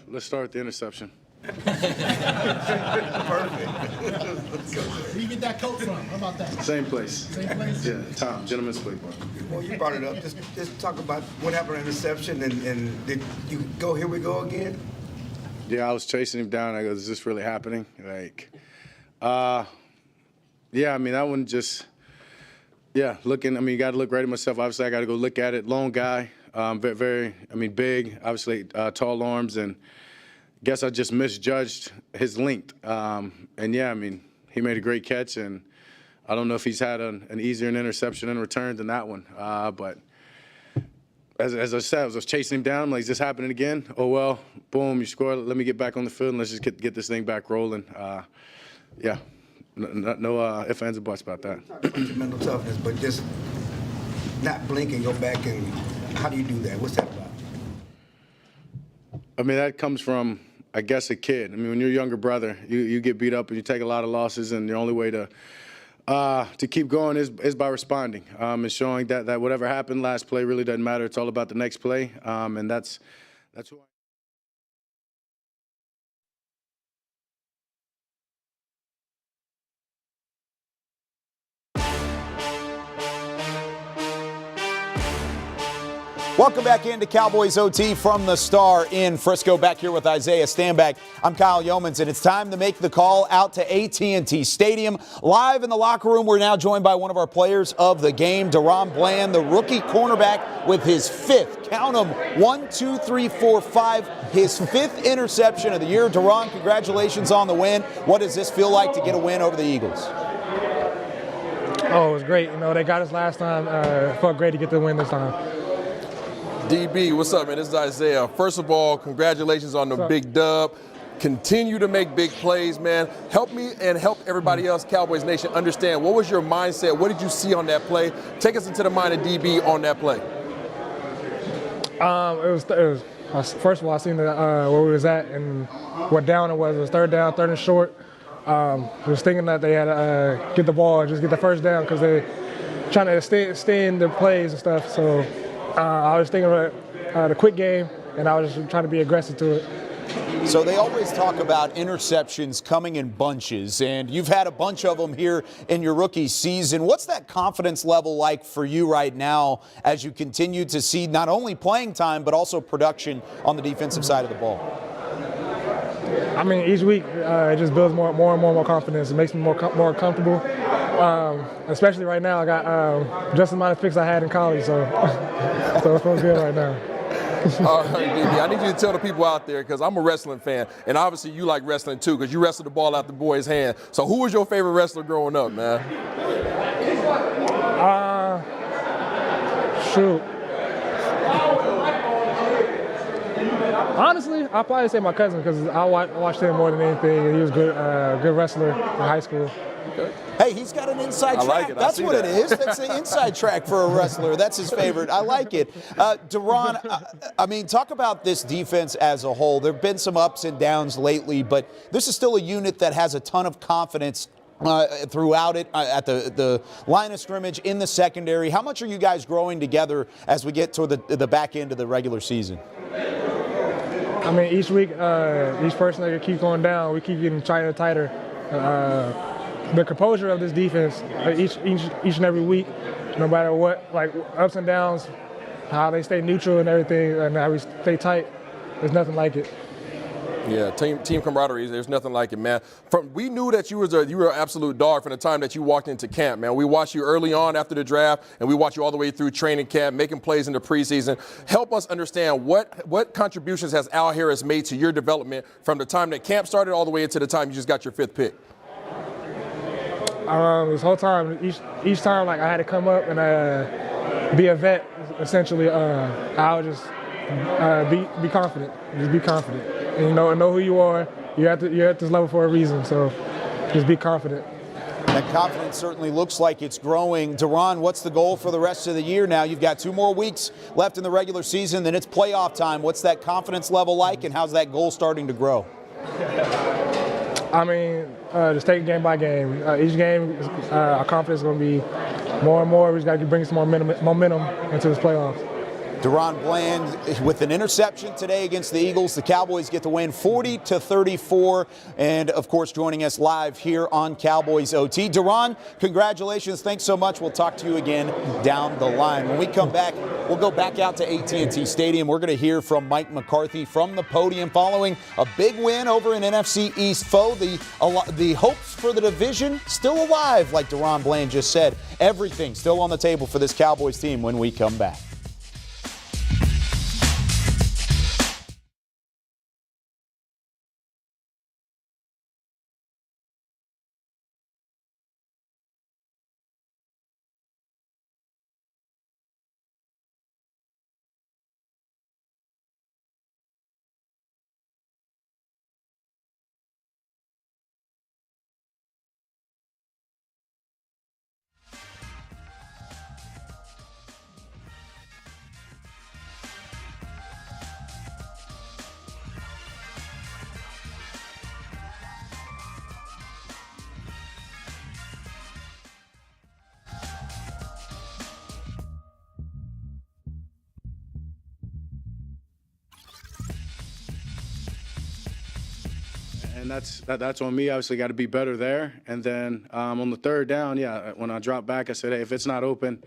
let's start with the interception. Perfect. Where you get that coat from? How about that? Same place. Same place? Yeah, Tom, gentleman's playbook. Well, you brought it up. Just talk about what happened in interception, and did you go, here we go again? Yeah, I was chasing him down. I go, is this really happening? Like, yeah, I mean, that one just, yeah, looking, I mean, you got to look right at myself. Obviously, I got to go look at it. Long guy, very, I mean, big, obviously tall arms, and guess I just misjudged his length. And, yeah, I mean, he made a great catch, and I don't know if he's had an easier interception in return than that one. But as I said, I was chasing him down. I'm like, is this happening again? Oh, well, boom, you scored. Let me get back on the field, and let's just get this thing back rolling. Yeah, no ifs, ands, or buts about that. Talk about your mental toughness, but just not blink and go back, and how do you do that? What's that about? I mean, that comes from, I guess, a kid. I mean, when you're a younger brother, you get beat up and you take a lot of losses, and the only way to keep going is by responding and showing that whatever happened last play really doesn't matter. It's all about the next play, and that's who I am. Welcome back into Cowboys OT from the Star in Frisco. Back here with Isaiah Stanback. I'm Kyle Yeomans, and it's time to make the call out to AT&T Stadium. Live in the locker room, we're now joined by one of our players of the game, Daron Bland, the rookie cornerback with his fifth, count them, 1, 2, 3, 4, 5, his fifth interception of the year. Daron, congratulations on the win. What does this feel like to get a win over the Eagles? Oh, it was great. You know, they got us last time. It felt great to get the win this time. DB, what's up, man? This is Isaiah. First of all, congratulations on the big dub. Continue to make big plays, man. Help me and help everybody else, Cowboys Nation, understand what was your mindset? What did you see on that play? Take us into the mind of DB on that play. It was first of all, I seen where we was at and what down it was. It was third down, third and short. I was thinking that they had to get the ball and just get the first down because they trying to stay in their plays and stuff. So I was thinking about the quick game, and I was just trying to be aggressive to it. So they always talk about interceptions coming in bunches, and you've had a bunch of them here in your rookie season. What's that confidence level like for you right now as you continue to see not only playing time but also production on the defensive side of the ball? I mean, each week it just builds more and more confidence. It makes me more comfortable. Especially right now, I got just the amount of picks I had in college, so it feels good right now. All right, DB, I need you to tell the people out there, because I'm a wrestling fan, and obviously you like wrestling too, because you wrestled the ball out the boy's hand. So who was your favorite wrestler growing up, man? Shoot. Honestly, I'll probably say my cousin, because I watched him more than anything. He was good wrestler in high school. Okay. Hey, he's got an inside track. Like it. That's what it is. That's the inside track for a wrestler. That's his favorite. I like it. Daron, I mean, talk about this defense as a whole. There have been some ups and downs lately, but this is still a unit that has a ton of confidence throughout it, at the line of scrimmage, in the secondary. How much are you guys growing together as we get to the back end of the regular season? I mean, each week, each person that keeps going down, we keep getting tighter and tighter. The composure of this defense, each and every week, no matter what, like ups and downs, how they stay neutral and everything, and how we stay tight, there's nothing like it. Yeah, team camaraderie, there's nothing like it, man. We knew that you were an absolute dog from the time that you walked into camp, man. We watched you early on after the draft, and we watched you all the way through training camp, making plays in the preseason. Help us understand what contributions has Al Harris made to your development from the time that camp started all the way into the time you just got your fifth pick. This whole time, each time, like I had to come up and be a vet. Essentially, I would just be confident. Just be confident, and know who you are. You're at this level for a reason. So, just be confident. That confidence certainly looks like it's growing. Daron, what's the goal for the rest of the year now? You've got 2 more weeks left in the regular season, then it's playoff time. What's that confidence level like, and how's that goal starting to grow? I mean, just take it game by game. Each game, our confidence is going to be more and more. We just got to bring some more momentum into this playoffs. Daron Bland with an interception today against the Eagles. The Cowboys get the win 40-34. And, of course, joining us live here on Cowboys OT. Daron, congratulations. Thanks so much. We'll talk to you again down the line. When we come back, we'll go back out to AT&T Stadium. We're going to hear from Mike McCarthy from the podium following a big win over an NFC East foe. The hopes for the division still alive, like Daron Bland just said. Everything still on the table for this Cowboys team when we come back. And that's on me. Obviously, got to be better there. And then on the third down, when I dropped back, I said, hey, if it's not open,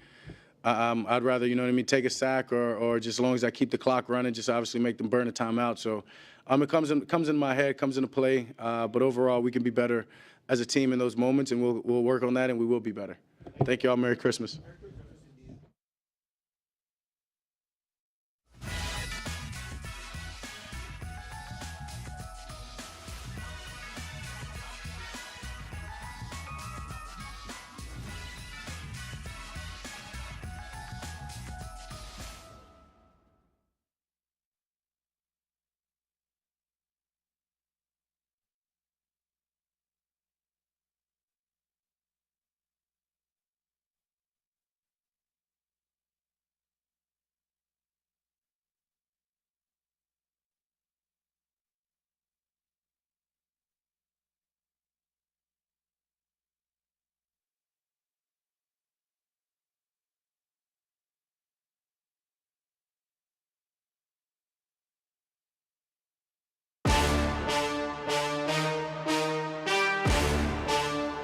I'd rather, take a sack or just as long as I keep the clock running, just obviously make them burn a timeout. So it comes in my head, comes into play. But overall, we can be better as a team in those moments, and we'll work on that, and we will be better. Thank you all. Merry Christmas.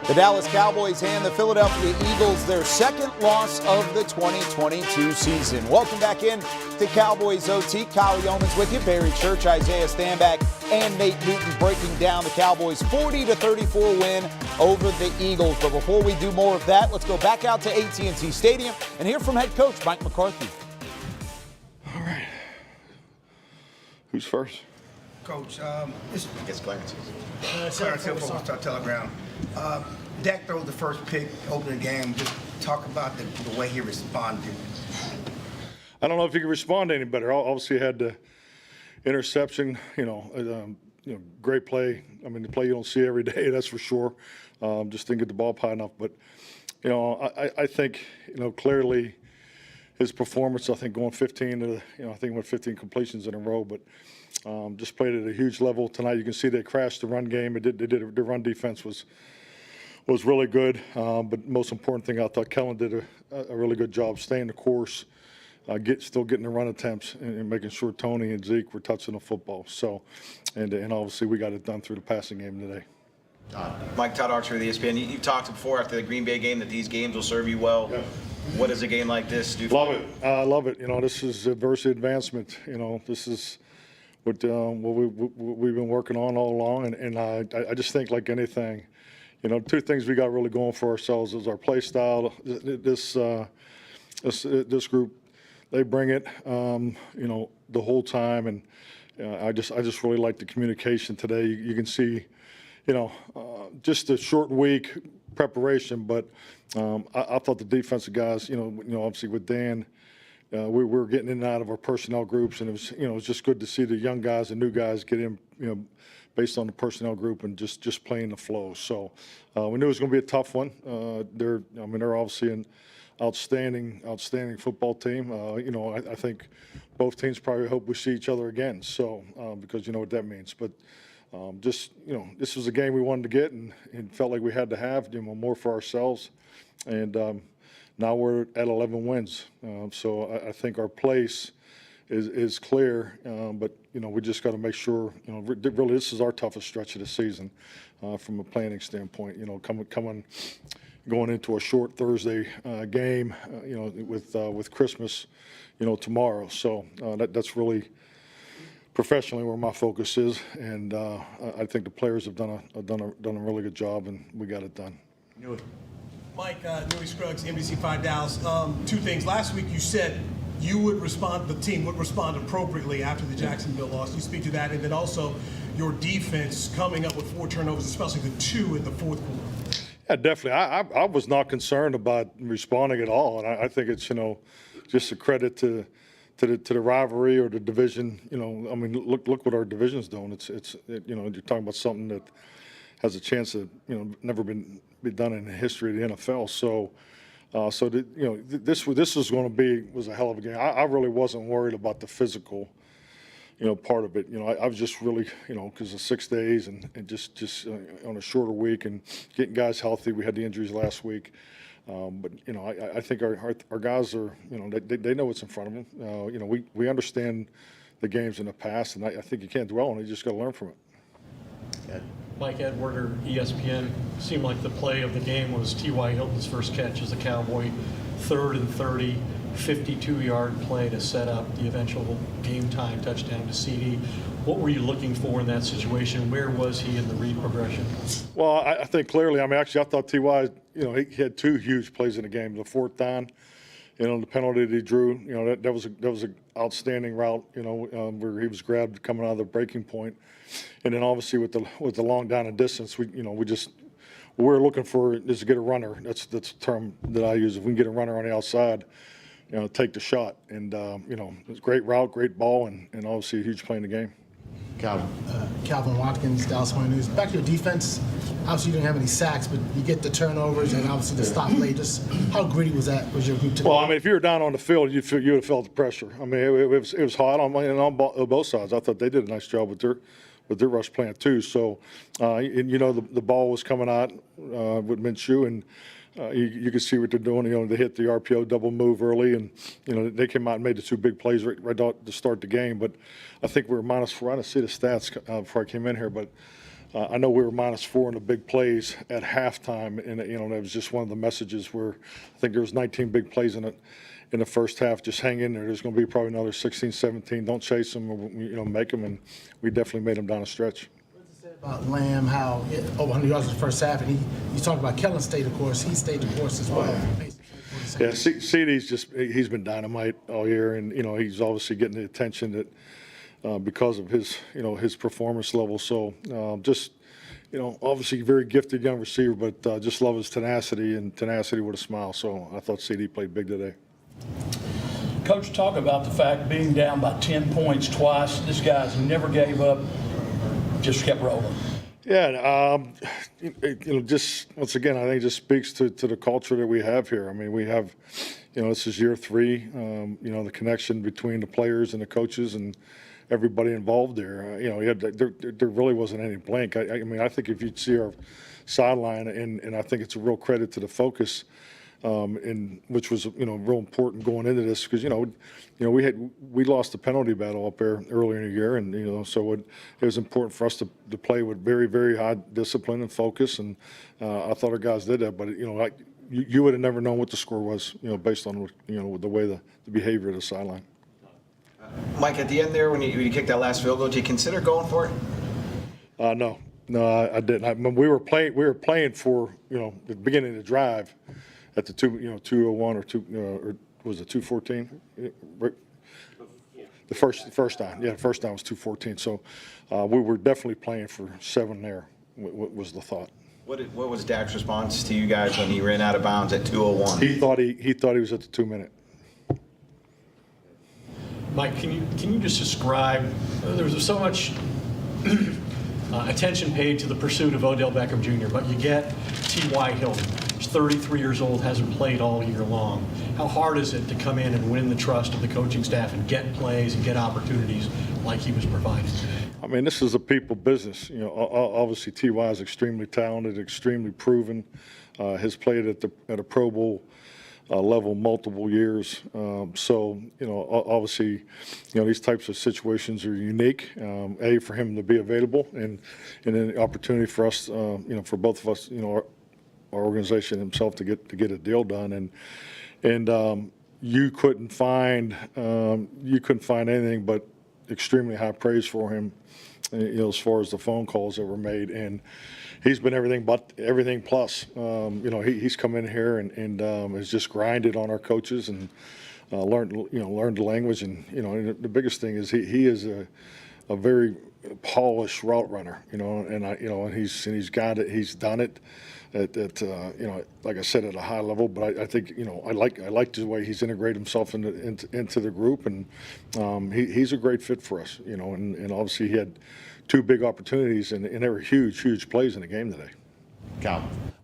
The Dallas Cowboys hand the Philadelphia Eagles their second loss of the 2022 season. Welcome back in to Cowboys OT. Kyle Yeomans with you, Barry Church, Isaiah Stanback, and Nate Newton breaking down the Cowboys' 40-34 win over the Eagles. But before we do more of that, let's go back out to AT&T Stadium and hear from head coach Mike McCarthy. All right. Who's first? Coach, it's Clarence. Clarence Hill from Telegram. Dak throws the first pick, opening the game. Just talk about the way he responded. I don't know if he could respond any better. Obviously, he had the interception. Great play. I mean, the play you don't see every day, that's for sure. Just didn't get the ball high enough. But I think clearly his performance. I think going 15 to I think went 15 completions in a row, but just played at a huge level tonight. You can see they crashed the run game. The run defense was really good. But most important thing, I thought Kellen did a really good job staying the course, still getting the run attempts and making sure Tony and Zeke were touching the football. So, and obviously we got it done through the passing game today. Mike Todd Archer of the ESPN. You talked before after the Green Bay game that these games will serve you well. Yeah. What does a game like this do for you? Love it. I love it. This is adversity advancement. This is what we've been working on all along, and I just think like anything, two things we got really going for ourselves is our play style. This group, they bring it, the whole time, and I just really like the communication today. You can see, just a short week preparation, but I thought the defensive guys, obviously with Dan. We were getting in and out of our personnel groups, and it was just good to see the young guys and new guys get in, based on the personnel group and just playing the flow. So we knew it was going to be a tough one. They're obviously an outstanding football team. I think both teams probably hope we see each other again. So because you know what that means, but this was a game we wanted to get and felt like we had to have, more for ourselves, and. now we're at 11 wins. So I think our place is clear, but we just got to make sure. Really, this is our toughest stretch of the season from a planning standpoint. Going into a short Thursday game, with Christmas, tomorrow. So that's really professionally where my focus is, and I think the players have done a really good job, and we got it done. Mike, Newy Scruggs, NBC5 Dallas. Two things. Last week you said the team would respond appropriately after the Jacksonville loss. You speak to that, and then also your defense coming up with 4 turnovers, especially the 2 in the fourth quarter. Yeah, definitely. I was not concerned about responding at all, and I think it's just a credit to the rivalry or the division. I mean, look what our division's doing. You're talking about something that has a chance of never been done in the history of the NFL. So. This was a hell of a game. I really wasn't worried about the physical, part of it. I was just really, because of 6 days and just on a shorter week and getting guys healthy. We had the injuries last week, but I think our guys are, they know what's in front of them. We understand the games in the past, and I think you can't dwell on it. You just got to learn from it. Mike Edwarder, ESPN, seemed like the play of the game was T.Y. Hilton's first catch as a Cowboy, 3rd and 30, 52-yard play to set up the eventual game-time touchdown to CeeDee. What were you looking for in that situation? Where was he in the read progression? Well, I think clearly. I thought T.Y., he had 2 huge plays in the game. The 4th down, the penalty that he drew, that was an outstanding route, where he was grabbed coming out of the breaking point. And then obviously with the long down and distance, we're looking for is to get a runner. That's the term that I use. If we can get a runner on the outside, take the shot. And it's a great route, great ball, and obviously a huge play in the game. Calvin Watkins, Dallas Morning News. Back to your defense. Obviously, you didn't have any sacks, but you get the turnovers and obviously the stop late. Just how gritty was your group today? Well, if you were down on the field, you would have felt the pressure. It was hot on both sides. I thought they did a nice job with their rush plan too. So, the ball was coming out with Minshew, and you could see what they're doing. They hit the RPO double move early, and they came out and made the 2 big plays right out to start the game. But I think we were -4. I didn't see the stats before I came in here, but I know we were -4 in the big plays at halftime, and that was just one of the messages where I think there was 19 big plays in the first half. Just hang in there. There's going to be probably another 16, 17. Don't chase them, or, make them, and we definitely made them down the stretch. What did you say about Lamb, how over 100 yards in the first half, and you talked about Kellen stayed the course. He stayed the course as well. Yeah, CeeDee's he's been dynamite all year, and he's obviously getting the attention that because of his performance level. So obviously very gifted young receiver, but just love his tenacity with a smile. So I thought CeeDee played big today. Coach, talk about the fact being down by 10 points twice. This guy's never gave up, just kept rolling. Yeah, just once again, I think it just speaks to the culture that we have here. We have, this is year 3. The connection between the players and the coaches and everybody involved there. There really wasn't any blank. I think if you'd see our sideline, and I think it's a real credit to the focus, which was real important going into this, because we lost the penalty battle up there earlier in the year, and so it was important for us to play with very, very high discipline and focus, and I thought our guys did that. But you would have never known what the score was, based on the way the behavior of the sideline. Mike, at the end there, when you kicked that last field goal, did you consider going for it? No, I didn't. We were playing for the beginning of the drive at the 201 or was it 214? The first down, the first down was 214. So we were definitely playing for 7 there. Was the thought. What was Dak's response to you guys when he ran out of bounds at 201? He thought he was at the 2-minute. Mike, can you just describe? There's so much attention paid to the pursuit of Odell Beckham Jr., but you get T.Y. Hilton. He's 33 years old, hasn't played all year long. How hard is it to come in and win the trust of the coaching staff and get plays and get opportunities like he was providing? This is a people business. Obviously T.Y. is extremely talented, extremely proven. Has played at a Pro Bowl level multiple years. So, obviously, these types of situations are unique. For him to be available and then the opportunity for us, for both of us, our organization himself to get a deal done. And you couldn't find anything but extremely high praise for him, as far as the phone calls that were made. And he's been everything plus. He's come in here and has just grinded on our coaches and learned the language. And the biggest thing is he is a very polished route runner. And he's got it. He's done it at like I said, at a high level. But I think I like the way he's integrated himself into the group, and he's a great fit for us. And obviously he had 2 big opportunities, and they were huge plays in the game today.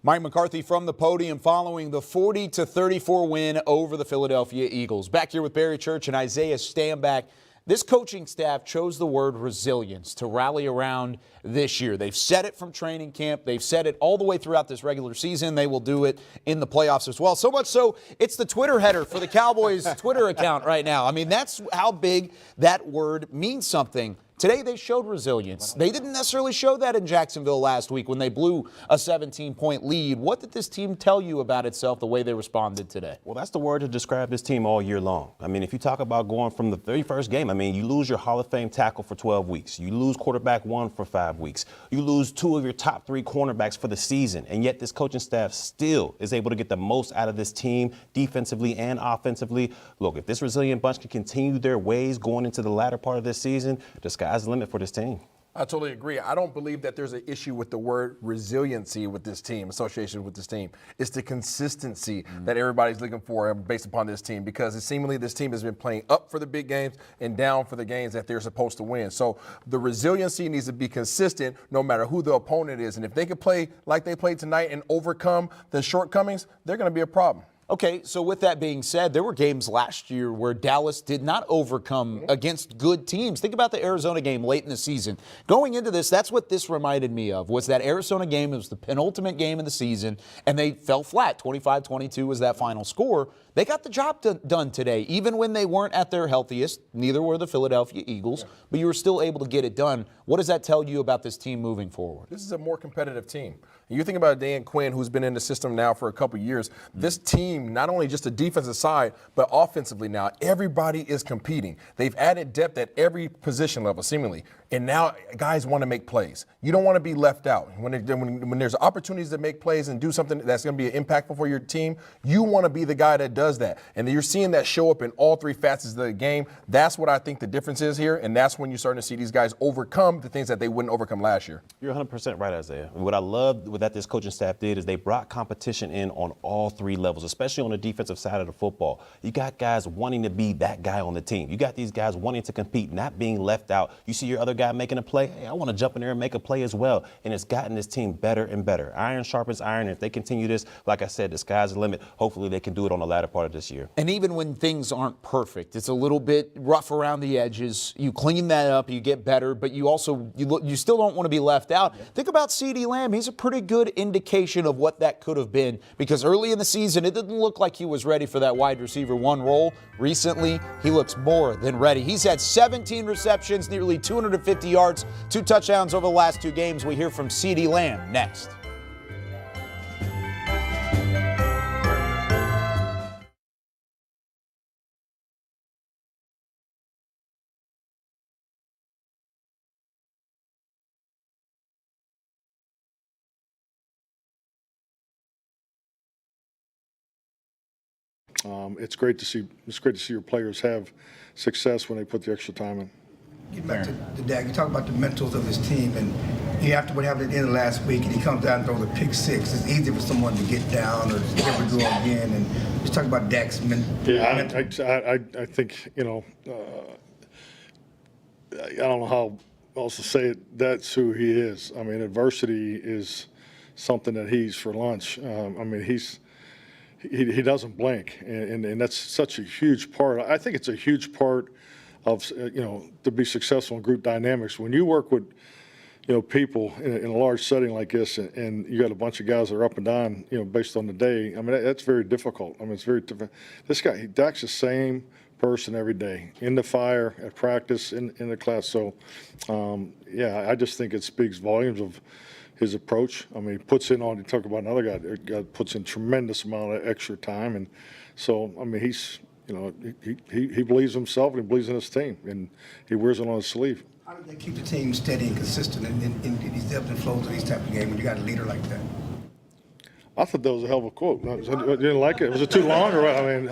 Mike McCarthy from the podium following the 40-34 win over the Philadelphia Eagles. Back here with Barry Church and Isaiah Stanback. This coaching staff chose the word resilience to rally around this year. They've said it from training camp. They've said it all the way throughout this regular season. They will do it in the playoffs as well. So much so, it's the Twitter header for the Cowboys Twitter account right now. I mean, that's how big that word means something. Today they showed resilience. They didn't necessarily show that in Jacksonville last week when they blew a 17-point lead. What did this team tell you about itself, the way they responded today? Well, that's the word to describe this team all year long. I mean, if you talk about going from the very first game, I mean, you lose your Hall of Fame tackle for 12 weeks. You lose quarterback 1 for 5 weeks. You lose 2 of your top 3 cornerbacks for the season. And yet this coaching staff still is able to get the most out of this team defensively and offensively. Look, if this resilient bunch can continue their ways going into the latter part of this season, the sky's the limit for this team. I totally agree. I don't believe that there's an issue with the word resiliency with this team, association with this team. It's the consistency that everybody's looking for based upon this team, because seemingly this team has been playing up for the big games and down for the games that they're supposed to win. So the resiliency needs to be consistent no matter who the opponent is. And if they can play like they played tonight and overcome the shortcomings, they're going to be a problem. Okay, so with that being said, there were games last year where Dallas did not overcome against good teams. Think about the Arizona game late in the season. Going into this, that's what this reminded me of, was that Arizona game. It was the penultimate game of the season, and they fell flat. 25-22 was that final score. They got the job done today, even when they weren't at their healthiest. Neither were the Philadelphia Eagles, but you were still able to get it done. What does that tell you about this team moving forward? This is a more competitive team. You think about Dan Quinn, who's been in the system now for a couple years. This team, not only just the defensive side, but offensively now, everybody is competing. They've added depth at every position level, seemingly. And now guys want to make plays. You don't want to be left out. When there's opportunities to make plays and do something that's going to be impactful for your team, you want to be the guy that does that. And you're seeing that show up in all 3 facets of the game. That's what I think the difference is here, and that's when you're starting to see these guys overcome the things that they wouldn't overcome last year. You're 100% right, Isaiah. What I love that this coaching staff did is they brought competition in on all 3 levels, especially on the defensive side of the football. You got guys wanting to be that guy on the team. You got these guys wanting to compete, not being left out. You see your other guy making a play, hey, I want to jump in there and make a play as well. And it's gotten this team better and better. Iron sharpens iron. And if they continue this, like I said, the sky's the limit. Hopefully they can do it on the latter part of this year. And even when things aren't perfect, it's a little bit rough around the edges. You clean that up, you get better, but you also you still don't want to be left out. Think about CeeDee Lamb. He's a pretty good indication of what that could have been, because early in the season it didn't look like he was ready for that wide receiver 1 role. Recently, he looks more than ready. He's had 17 receptions, nearly 250 yards, 2 touchdowns over the last 2 games. We hear from CeeDee Lamb next. It's great to see your players have success when they put the extra time in. Get back to Dak. You talk about the mentals of his team, and after what happened at the end of last week, and he comes down and throws a pick 6. It's easy for someone to get down or never go again. And just talk about Dak's mental. Yeah, I think I don't know how else to say it. That's who he is. I mean, adversity is something that he's for lunch. I mean, he doesn't blink, and that's such a huge part. I think it's a huge part of to be successful in group dynamics. When you work with people in a large setting like this, and you got a bunch of guys that are up and down, based on the day. I mean, that's very difficult. I mean, it's very difficult. This guy, Dak's the same person every day, in the fire, at practice, in the class. So, I just think it speaks volumes of his approach. I mean, he puts in on, you talk about another guy puts in tremendous amount of extra time. And so, I mean, he's, he believes in himself and he believes in his team, and he wears it on his sleeve. How do they keep the team steady and consistent in these ebbs and flows of these type of games when you got a leader like that? I thought that was a hell of a quote. I didn't like it. Was it too long or what? I mean,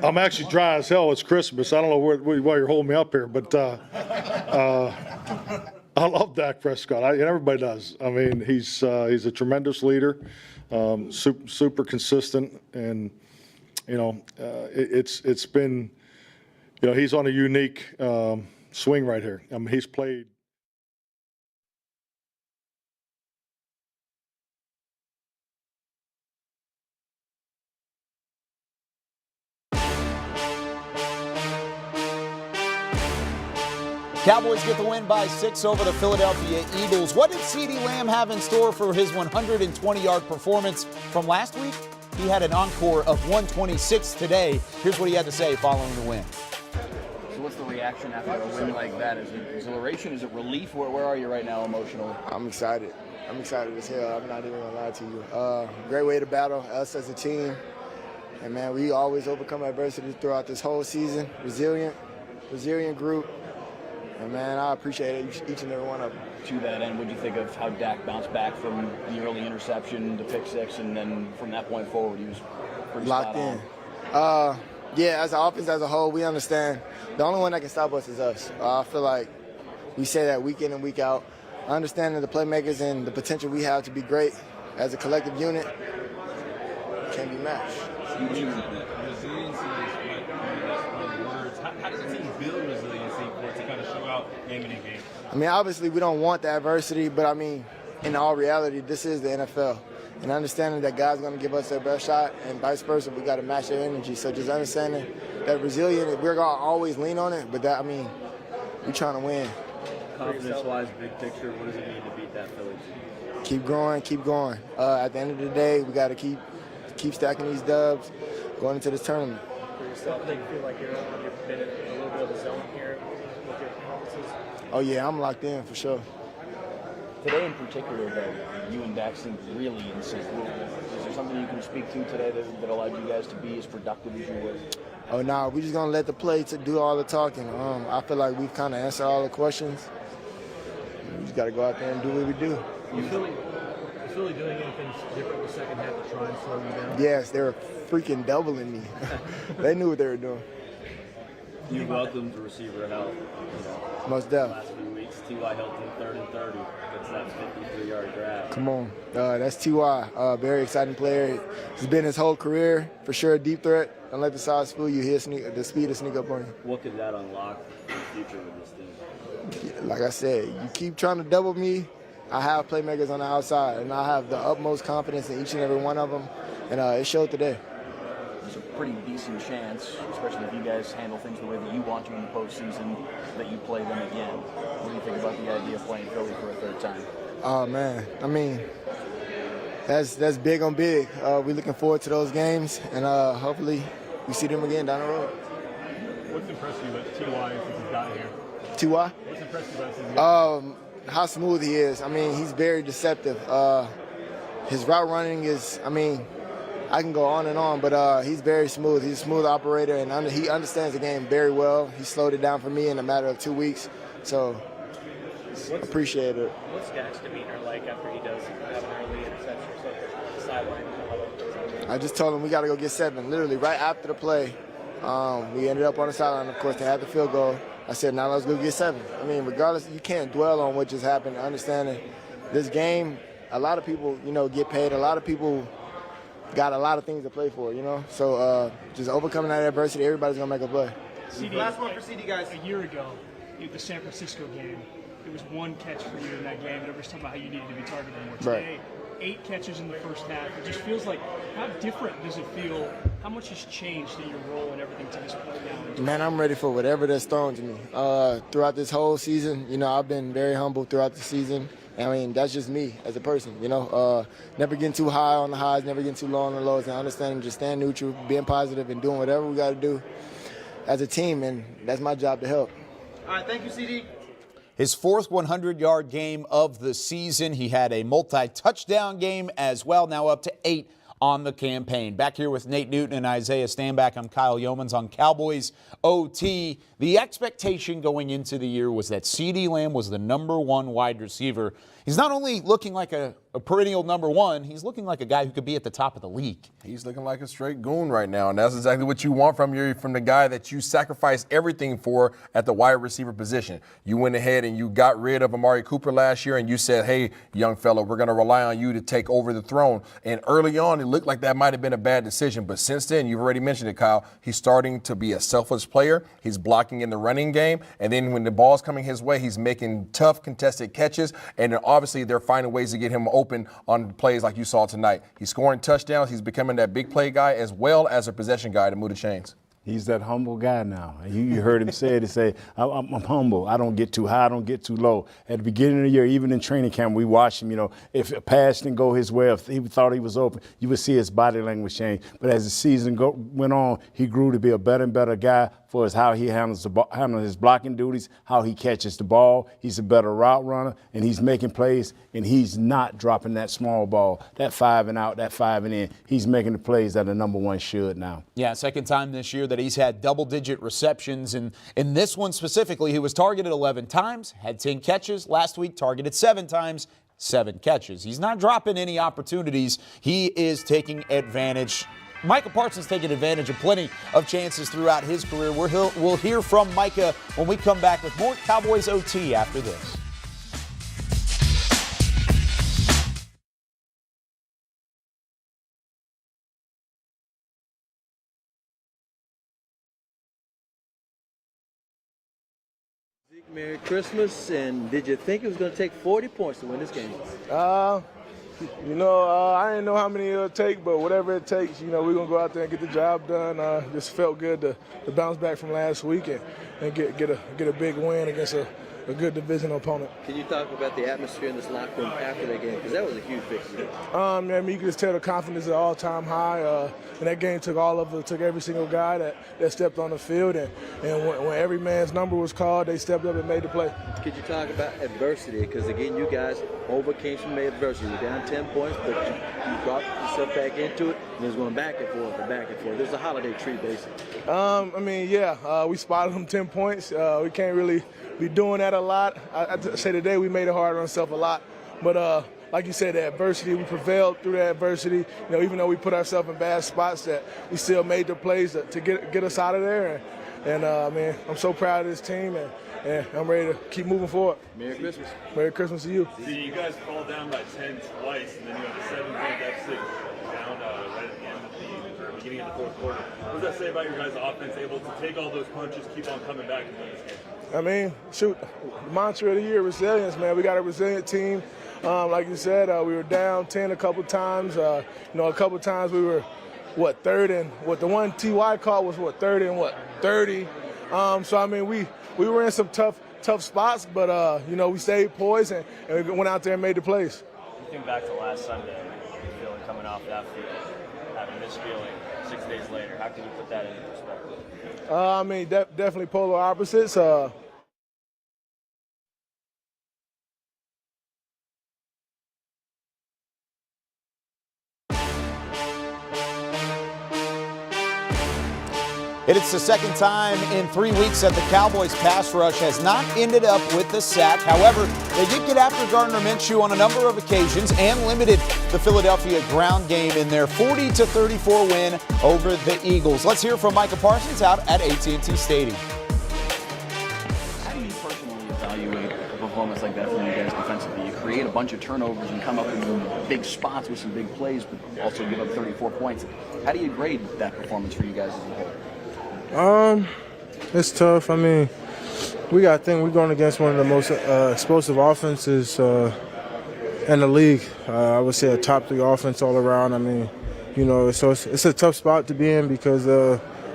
I'm actually dry as hell. It's Christmas. I don't know why you're holding me up here, but I love Dak Prescott. And everybody does. I mean, he's a tremendous leader, super consistent, and it's been, he's on a unique swing right here. I mean, he's played. Cowboys get the win by 6 over the Philadelphia Eagles. What did CeeDee Lamb have in store for his 120-yard performance from last week? He had an encore of 126 today. Here's what he had to say following the win. So what's the reaction after a win like that? Is it exhilaration? Is it relief? Where are you right now emotionally? I'm excited. I'm excited as hell. I'm not even going to lie to you. Great way to battle, us as a team. And, man, we always overcome adversity throughout this whole season. Resilient group. And, man, I appreciate each and every one of them. To that end, what do you think of how Dak bounced back from the early interception to pick six, and then from that point forward, he was pretty locked in. Yeah, as an offense as a whole, we understand the only one that can stop us is us. I feel like we say that week in and week out. Understanding the playmakers and the potential we have to be great as a collective unit can't be matched. Resiliency is one of the words. How does a team build resiliency for it to kind of show out game in game? I mean, obviously we don't want the adversity, but I mean, in all reality, this is the NFL. And understanding that God's going to give us their best shot and vice versa, we got to match their energy. So just understanding that resilient, we're going to always lean on it, but that, I mean, we're trying to win. Confidence-wise, big picture, what does it mean to beat that Phillies? Keep growing, keep going. At the end of the day, we got to keep stacking these dubs going into this tournament. For yourself, do you feel like you've been in a little bit of a zone here with your performances? Oh, yeah, I'm locked in for sure. Today in particular, though, you and Dak seemed really in sync. Is there something you can speak to today that allowed you guys to be as productive as you were? Oh, no, we're just going to let the play to do all the talking. I feel like we've kind of answered all the questions. We just got to go out there and do what we do. Is Philly doing anything different in the second half to try and slow you down? Yes, they were freaking doubling me. They knew what they were doing. You welcomed the receiver help. Most definitely. Last few weeks, T.Y. helped him 3rd and 30. That's that 53-yard grab. Come on. That's T.Y. Very exciting player. He's been his whole career, for sure, a deep threat. Don't let the size fool you. The speed to sneak up on you. What could that unlock in the future with this team? Like I said, you keep trying to double me, I have playmakers on the outside, and I have the utmost confidence in each and every one of them, and it showed today. There's a pretty decent chance, especially if you guys handle things the way that you want to in the postseason, that you play them again. What do you think about the idea of playing Philly for a third time? Oh, man. I mean, that's big on big. We're looking forward to those games, and hopefully we see them again down the road. What's impressed you with T.Y. since he's gotten here? T.Y.? What's impressed you about since he's gotten here? How smooth he is. I mean, he's very deceptive. His route running is, I mean, I can go on and on, but he's very smooth. He's a smooth operator, and he understands the game very well. He slowed it down for me in a matter of 2 weeks, so appreciate it. What's Dak's demeanor like after he does have an early interception or something? The sideline. I just told him we got to go get 7. Literally, right after the play, we ended up on the sideline. Of course, they had the field goal. I said, now let's go get 7. I mean, regardless, you can't dwell on what just happened. Understanding this game, a lot of people, get paid. A lot of people got a lot of things to play for, So just overcoming that adversity, everybody's going to make a play. Last one for CeeDee, guys. A year ago, the San Francisco game, there was one catch for you in that game, and everybody's talking about how you needed to be targeted more. Today, 8 catches in the first half. It just feels like, how different does it feel? How much has changed in your role and everything to this point now? Man, I'm ready for whatever that's thrown to me. Throughout this whole season, you know, I've been very humble throughout the season. I mean, that's just me as a person, you know. Never getting too high on the highs, never getting too low on the lows, and understanding just staying neutral, being positive, and doing whatever we got to do as a team, and that's my job to help. All right, thank you, CeeDee. His fourth 100-yard game of the season. He had a multi-touchdown game as well, now up to 8 on the campaign. Back here with Nate Newton and Isaiah Stanback. I'm Kyle Yeomans on Cowboys OT. The expectation going into the year was that CeeDee Lamb was the #1 wide receiver. He's not only looking like a perennial #1, he's looking like a guy who could be at the top of the league. He's looking like a straight goon right now, and that's exactly what you want from the guy that you sacrificed everything for at the wide receiver position. You went ahead and you got rid of Amari Cooper last year, and you said, hey, young fella, we're going to rely on you to take over the throne. And early on, it looked like that might have been a bad decision, but since then, you've already mentioned it, Kyle, he's starting to be a selfless player. He's blocking in the running game, and then when the ball's coming his way, he's making tough contested catches, and then obviously they're finding ways to get him open on plays like you saw tonight. He's scoring touchdowns. He's becoming that big play guy as well as a possession guy to move the chains. He's that humble guy now. You heard him say it. He say, I'm humble. I don't get too high. I don't get too low. At the beginning of the year, even in training camp, we watched him, you know, if a pass didn't go his way, if he thought he was open, you would see his body language change. But as the season went on, he grew to be a better and better guy for how he handles his blocking duties, how he catches the ball. He's a better route runner, and he's making plays, and he's not dropping that small ball, that 5 and out, that 5 and in. He's making the plays that a #1 should now. Yeah, second time this year that he's had double-digit receptions. And in this one specifically, he was targeted 11 times, had 10 catches. Last week, targeted 7 times, 7 catches. He's not dropping any opportunities. He is taking advantage. Micah Parsons taking advantage of plenty of chances throughout his career. We'll hear from Micah when we come back with more Cowboys OT after this. Merry Christmas, and did you think it was going to take 40 points to win this game? You know, I didn't know how many it'll take, but whatever it takes, you know, we're going to go out there and get the job done. Just felt good to bounce back from last week and get a big win against a good division opponent. Can you talk about the atmosphere in this locker room after that game? Because that was a huge victory. I mean, you can just tell the confidence is at all-time high. And that game took every single guy that stepped on the field. And when every man's number was called, they stepped up and made the play. Could you talk about adversity? Because, again, you guys overcame some adversity. You're down 10 points, but you brought yourself back into it, and it was going back and forth and back and forth. There's a holiday tree, basically. I mean, yeah, we spotted them 10 points. We can't really be doing that a lot. I'd say today we made it hard on ourselves a lot. But like you said, the adversity, we prevailed through that adversity. You know, even though we put ourselves in bad spots, that we still made the plays to get us out of there. And man, I'm so proud of this team, and I'm ready to keep moving forward. Merry Christmas. Merry Christmas to you. See, you guys fall down by 10 twice, and then you have a 7-point deficit down right at the end of the beginning of the fourth quarter. What does that say about your guys' offense, able to take all those punches, keep on coming back and win this game? I mean, shoot, the mantra of the year, resilience, man. We got a resilient team. Like you said, we were down 10 a couple times. You know, a couple times we were, third and the one T.Y. call was, third and 30. So, I mean, we were in some tough spots, but, you know, we stayed poised and we went out there and made the plays. You think back to last Sunday, the feeling coming off that field, having this feeling 6 days later. How can you put that into perspective? I mean, definitely polar opposites. It's the second time in 3 weeks that the Cowboys pass rush has not ended up with the sack. However, they did get after Gardner Minshew on a number of occasions and limited the Philadelphia ground game in their 40-34 win over the Eagles. Let's hear from Micah Parsons out at AT&T Stadium. How do you personally evaluate a performance like that from you guys defensively? You create a bunch of turnovers and come up in big spots with some big plays, but also give up 34 points. How do you grade that performance for you guys as a whole? It's tough. I mean, we got to think we're going against one of the most explosive offenses in the league. I would say a top 3 offense all around. I mean, you know, so it's a tough spot to be in because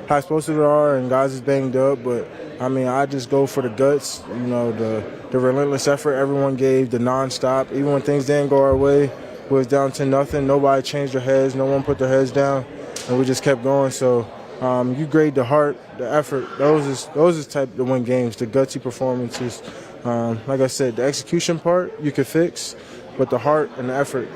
how explosive they are and guys is banged up. But I mean, I just go for the guts. You know, the relentless effort everyone gave, the nonstop. Even when things didn't go our way, it was down to nothing. Nobody changed their heads. No one put their heads down, and we just kept going. So you grade the heart, the effort. Those is type to win games. The gutsy performances. Like I said, the execution part you could fix, but the heart and the effort,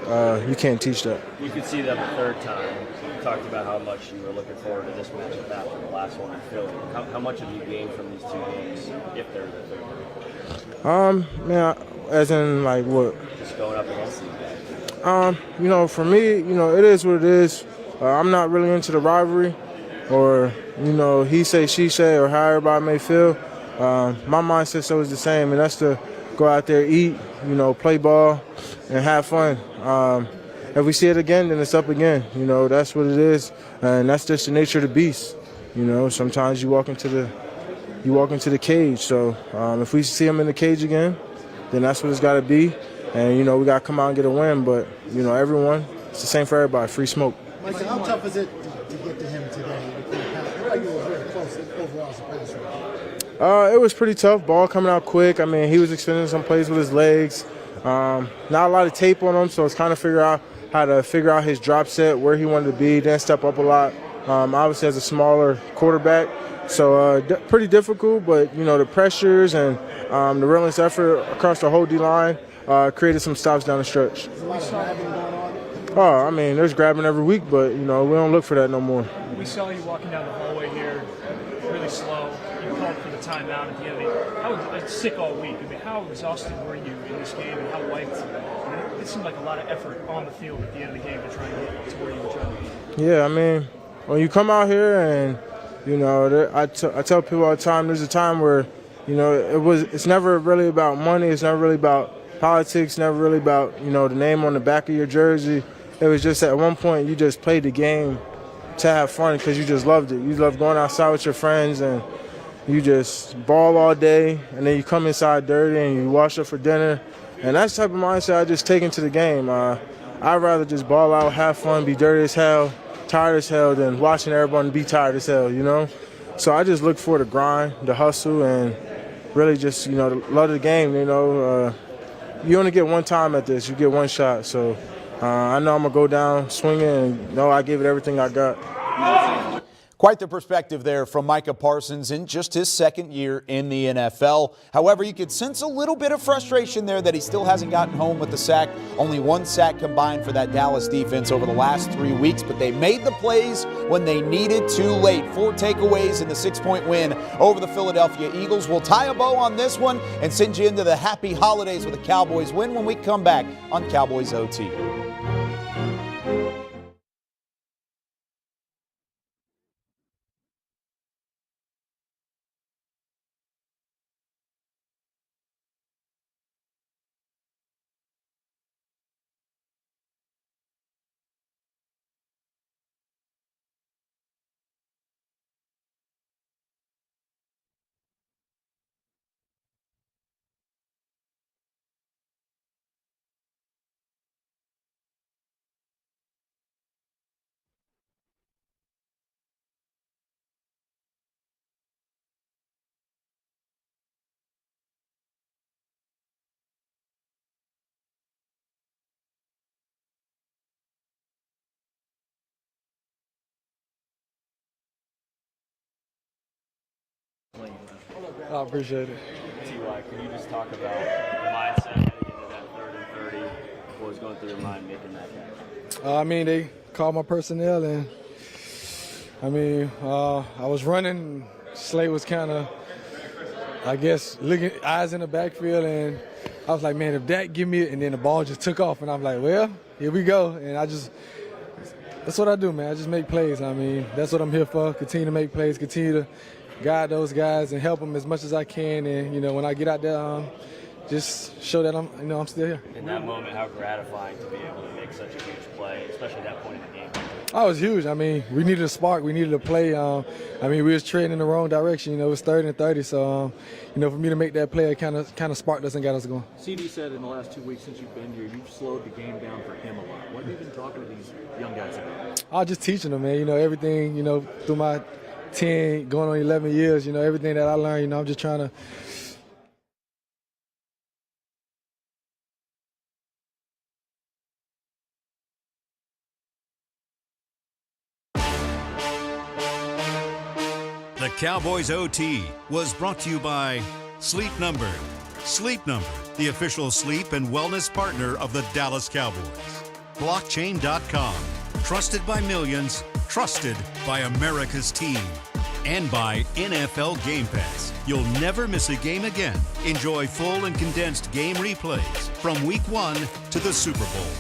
you can't teach that. You could see that the third time. You talked about how much you were looking forward to this matchup after the last one in Philly. How much have you gained from these 2 games, if there's a third? Man, as in like what? Just going up against these guys. You know, for me, you know, it is what it is. I'm not really into the rivalry, or you know, he say, she say, or how everybody may feel. My mindset's always the same, and that's to go out there, eat, you know, play ball, and have fun. If we see it again, then it's up again. You know, that's what it is, and that's just the nature of the beast. You know, sometimes you walk into the cage. So if we see him in the cage again, then that's what it's got to be. And you know, we got to come out and get a win. But you know, everyone, it's the same for everybody. Free smoke. Mike, how tough is it to get to him today? It was very close overall as a passer. It was pretty tough. Ball coming out quick. I mean, he was extending some plays with his legs. Not a lot of tape on him, so it's kind of how to figure out his drop set, where he wanted to be, then step up a lot. Obviously, as a smaller quarterback, so pretty difficult. But you know, the pressures and the relentless effort across the whole D-line created some stops down the stretch. Oh, I mean, there's grabbing every week, but you know, we don't look for that no more. We saw you walking down the hallway here, really slow. You called for the timeout at the end of it. I was sick all week. I mean, how exhausted were you in this game, and how wiped? It seemed like a lot of effort on the field at the end of the game to try and get to where you were trying to be. Yeah, I mean, when you come out here and, you know, I tell people all the time, there's a time where, you know, it's never really about money. It's never really about politics, never really about, you know, the name on the back of your jersey. It was just at one point you just played the game to have fun because you just loved it. You loved going outside with your friends and you just ball all day, and then you come inside dirty and you wash up for dinner. And that's the type of mindset I just take into the game. I'd rather just ball out, have fun, be dirty as hell, tired as hell, than watching everyone be tired as hell, you know? So I just look for the grind, the hustle, and really just, you know, love the game, you know? You only get one time at this. You get one shot. So I know I'm going to go down swinging and know I gave it everything I got. Quite the perspective there from Micah Parsons in just his second year in the NFL. However, you could sense a little bit of frustration there that he still hasn't gotten home with the sack. Only 1 sack combined for that Dallas defense over the last 3 weeks, but they made the plays when they needed to late. 4 takeaways in the 6-point win over the Philadelphia Eagles. We'll tie a bow on this one and send you into the happy holidays with a Cowboys win when we come back on Cowboys OT. I appreciate it. T.Y., can you just talk about the mindset heading into that 3rd and 30? What was going through your mind making that catch? I mean, they called my personnel, and I mean, I was running. Slay was kind of, I guess, looking eyes in the backfield, and I was like, man, if that give me it, and then the ball just took off, and I'm like, well, here we go, and that's what I do, man. I just make plays. I mean, that's what I'm here for. Continue to make plays. Continue to guide those guys and help them as much as I can. And, you know, when I get out there, just show that I'm still here. In that moment, how gratifying to be able to make such a huge play, especially at that point in the game. Oh, it was huge. I mean, we needed a spark. We needed a play. I mean, we was trading in the wrong direction. You know, it was 3rd and 30. So, you know, for me to make that play, it kind of sparked us and got us going. CeeDee said in the last 2 weeks since you've been here, you've slowed the game down for him a lot. What have you been talking to these young guys about? I was just teaching them, man. You know, everything, you know, through my 10, going on 11 years, you know, everything that I learned, you know, I'm just trying to The Cowboys OT was brought to you by Sleep Number. Sleep Number, the official sleep and wellness partner of the Dallas Cowboys. Blockchain.com, trusted by millions, trusted by America's team. And by NFL Game Pass. You'll never miss a game again. Enjoy full and condensed game replays from Week 1 to the Super Bowl.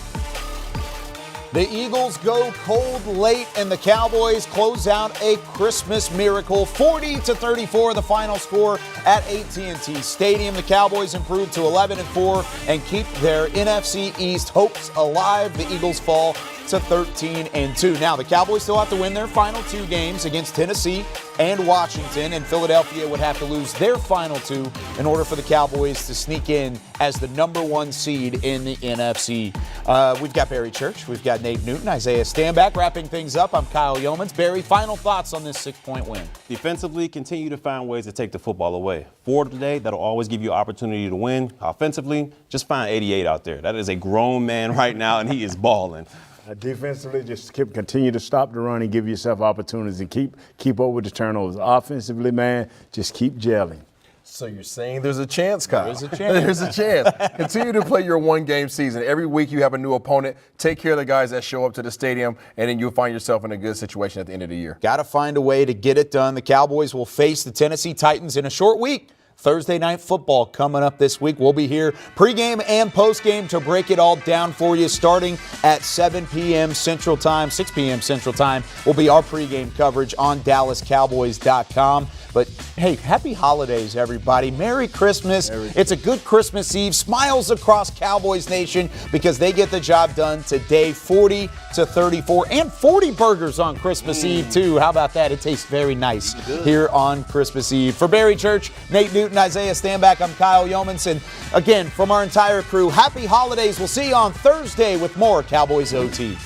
The Eagles go cold late, and the Cowboys close out a Christmas miracle. 40-34, the final score at AT&T Stadium. The Cowboys improve to 11-4 and keep their NFC East hopes alive. The Eagles fall to 13-2. Now, the Cowboys still have to win their final 2 games against Tennessee and Washington, and Philadelphia would have to lose their final 2 in order for the Cowboys to sneak in as the number 1 seed in the NFC. We've got Barry Church, we've got Nate Newton, Isaiah Stanback wrapping things up. I'm Kyle Yeomans. Barry, final thoughts on this 6-point win? Defensively, continue to find ways to take the football away. Forward today, that'll always give you an opportunity to win. Offensively, just find 88 out there. That is a grown man right now, and he is balling. Defensively, just continue to stop the run and give yourself opportunities and keep up with the turnovers. Offensively, man, just keep gelling. So you're saying there's a chance, Kyle? There's a chance. There's a chance. Continue to play your 1-game season. Every week you have a new opponent. Take care of the guys that show up to the stadium, and then you'll find yourself in a good situation at the end of the year. Got to find a way to get it done. The Cowboys will face the Tennessee Titans in a short week. Thursday Night Football coming up this week. We'll be here pregame and postgame to break it all down for you starting at 7 p.m. Central Time, 6 p.m. Central Time will be our pregame coverage on DallasCowboys.com. But, hey, happy holidays, everybody. Merry Christmas. It's a good Christmas Eve. Smiles across Cowboys Nation because they get the job done today, 40-34, and 40 burgers on Christmas Eve, too. How about that? It tastes very nice here on Christmas Eve. For Barry Church, Nate Newton, Isaiah Stanback, I'm Kyle Yeomans. And, again, from our entire crew, happy holidays. We'll see you on Thursday with more Cowboys OT.